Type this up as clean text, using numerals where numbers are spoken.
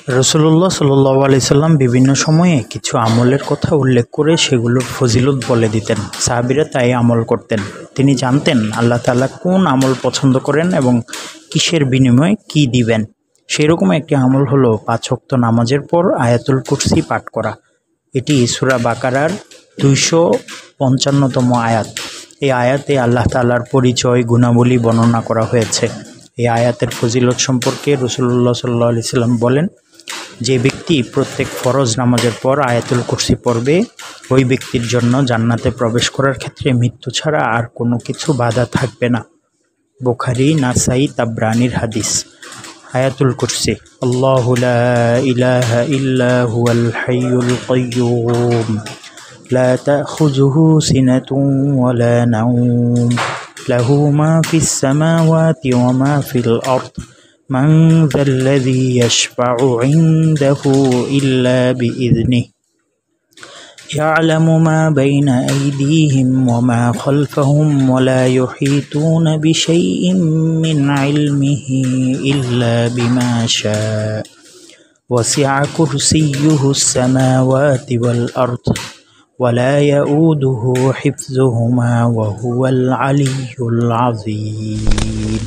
রাসূলুল্লাহ সাল্লাল্লাহু আলাইহি সাল্লাম বিভিন্ন সময়ে কিছু আমলের কথা উল্লেখ করে সেগুলোর ফজিলত বলে দিতেন। সাহাবীরা তাই আমল করতেন। তিনি জানতেন আল্লাহ তাআলা কোন আমল পছন্দ করেন এবং কিসের বিনিময়ে কি দিবেন। সেরকম একটি আমল হলো 5 ওয়াক্ত নামাজের পর আয়াতুল কুরসি পাঠ করা। এটি সূরা বাকারার 255তম আয়াত। এই আয়াতে আল্লাহ তাআলার পরিচয়, গুণাবলী বর্ণনা করা হয়েছে। এই আয়াতের ফজিলত সম্পর্কে রাসূলুল্লাহ সাল্লাল্লাহু আলাইহি সাল্লাম বলেন, যে ব্যক্তি প্রত্যেক ফরজ নামাজের পর আয়াতুল কুরসি পড়বে, ওই ব্যক্তির জন্য জান্নাতে প্রবেশ করার ক্ষেত্রে মৃত্যু ছাড়া আর কোনো কিছু বাধা থাকবে না। বুখারী, নাসাই, তাবরানির হাদিস। আয়াতুল কুরসি। আল্লাহু লা ইলাহা ইল্লা হুয়াল হাইয়ুল কাইয়্যুম লা তাখুযুহু সিনাতুন ওয়ালা নাওম লাহু মা ফিস সামাওয়াতি ওয়া মা ফিল আরদ من ذا الذي يشفع عنده إلا بإذنه يعلم ما بين أيديهم وما خلفهم ولا يحيطون بشيء من علمه إلا بما شاء وسع كرسيه السماوات والأرض ولا يؤوده حفظهما وهو العلي العظيم.